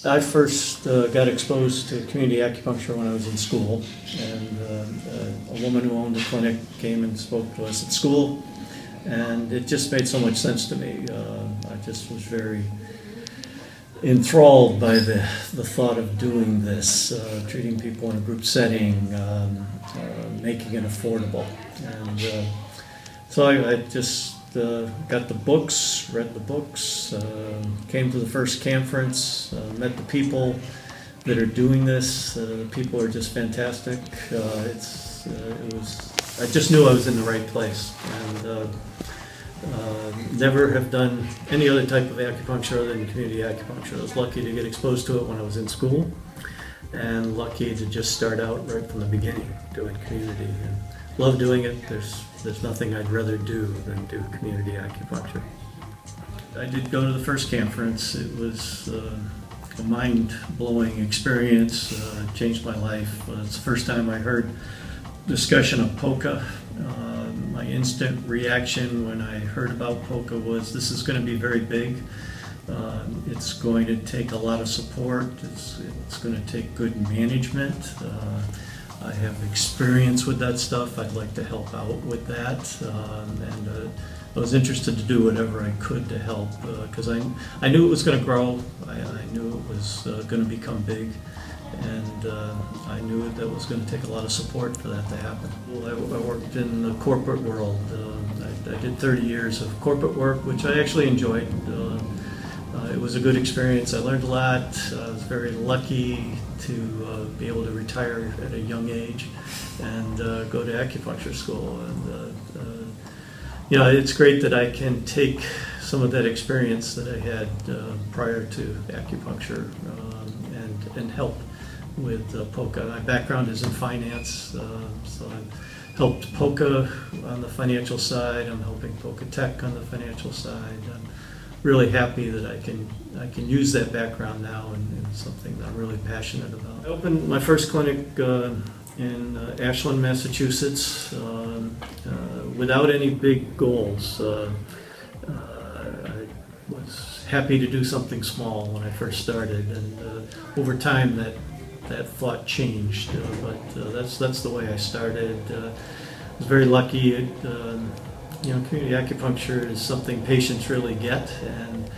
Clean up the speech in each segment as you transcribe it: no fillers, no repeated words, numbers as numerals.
I first got exposed to community acupuncture when I was in school, and a woman who owned a clinic came and spoke to us at school, and it just made so much sense to me. I just was very enthralled by the thought of doing this, treating people in a group setting, making it affordable. And so I just got the books, read the books, came to the first conference, met the people that are doing this. The people are just fantastic. I just knew I was in the right place, and never have done any other type of acupuncture other than community acupuncture. I was lucky to get exposed to it when I was in school, and lucky to just start out right from the beginning doing community. And love doing it. There's nothing I'd rather do than do community acupuncture. I did go to the first conference. It was a mind-blowing experience. Changed my life. It's the first time I heard discussion of POCA. My instant reaction when I heard about POCA was, this is going to be very big. It's going to take a lot of support. It's going to take good management. I have experience with that stuff. I'd like to help out with that, and I was interested to do whatever I could to help, because I knew it was going to grow. I knew it was going to become big, and I knew that was going to take a lot of support for that to happen. Well, I worked in the corporate world. I did 30 years of corporate work, which I actually enjoyed. It was a good experience. I learned a lot. I was very lucky to be able to retire at a young age and go to acupuncture school. And it's great that I can take some of that experience that I had prior to acupuncture and help with POCA. My background is in finance, so I've helped POCA on the financial side. I'm helping POCA Tech on the financial side. I'm really happy that I can use that background now in something that I'm really passionate about. I opened my first clinic in Ashland, Massachusetts, without any big goals. I was happy to do something small when I first started, and over time that thought changed. But that's the way I started. I was very lucky. Community acupuncture is something patients really get, and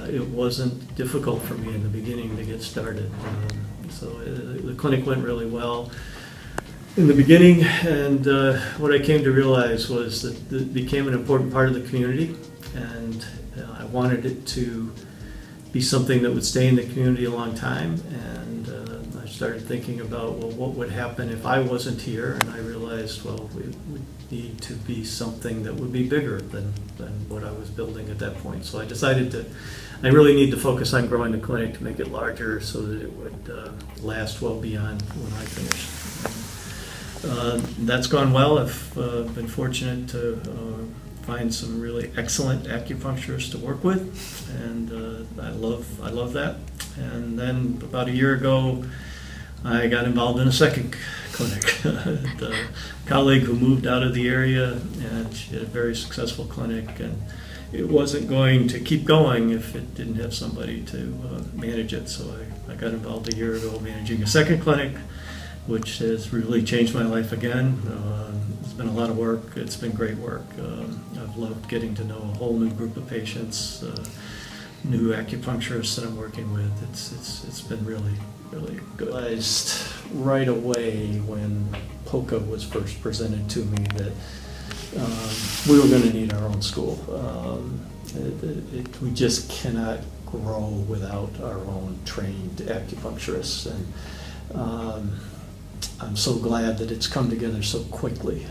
it wasn't difficult for me in the beginning to get started. So the clinic went really well in the beginning, and what I came to realize was that it became an important part of the community, and I wanted it to be something that would stay in the community a long time. And I started thinking about, well, what would happen if I wasn't here? And I realized, well, we would need to be something that would be bigger than what I was building at that point. So I decided I really need to focus on growing the clinic to make it larger so that it would last well beyond when I finished. That's gone well. I've been fortunate to find some really excellent acupuncturists to work with, and I love that. And then about a year ago, I got involved in a second clinic. A colleague who moved out of the area, and she had a very successful clinic, and it wasn't going to keep going if it didn't have somebody to manage it. So I got involved a year ago managing a second clinic, which has really changed my life again. It's been a lot of work. It's been great work. I've loved getting to know a whole new group of patients, new acupuncturists that I'm working with. It's been really good. I realized right away when POCA was first presented to me that we were going to need our own school. We just cannot grow without our own trained acupuncturists, and I'm so glad that it's come together so quickly.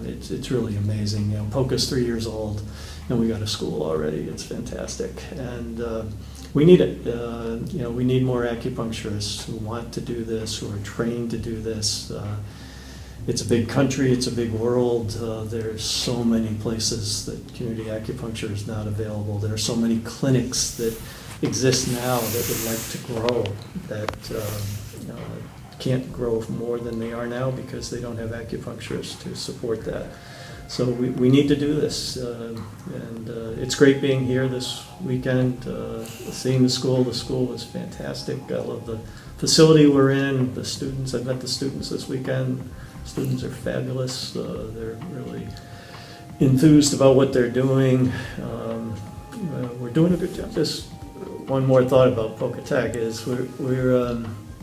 It's really amazing. POCA's 3 years old, and we got a school already. It's fantastic, and we need it. We need more acupuncturists who want to do this, who are trained to do this. It's a big country. It's a big world. There's so many places that community acupuncture is not available. There are so many clinics that exist now that would like to grow that can't grow more than they are now because they don't have acupuncturists to support that. So we need to do this, and it's great being here this weekend, seeing the school. The school was fantastic. I love the facility we're in, the students. I met the students this weekend. Students are fabulous. They're really enthused about what they're doing. We're doing a good job. Just one more thought about Pocatello is we're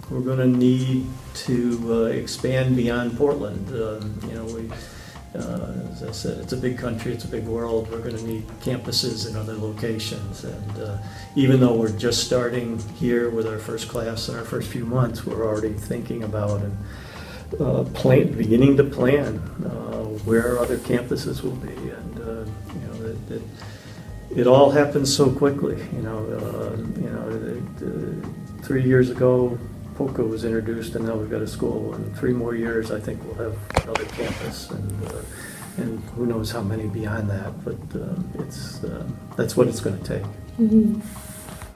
going to need to expand beyond Portland. As I said, it's a big country, it's a big world. We're going to need campuses in other locations. And even though we're just starting here with our first class in our first few months, we're already thinking about and beginning to plan where other campuses will be. And it all happens so quickly. 3 years ago, POCA was introduced, and now we've got a school. In 3 more years, I think we'll have another campus, and who knows how many beyond that. But that's what it's going to take. Mm-hmm.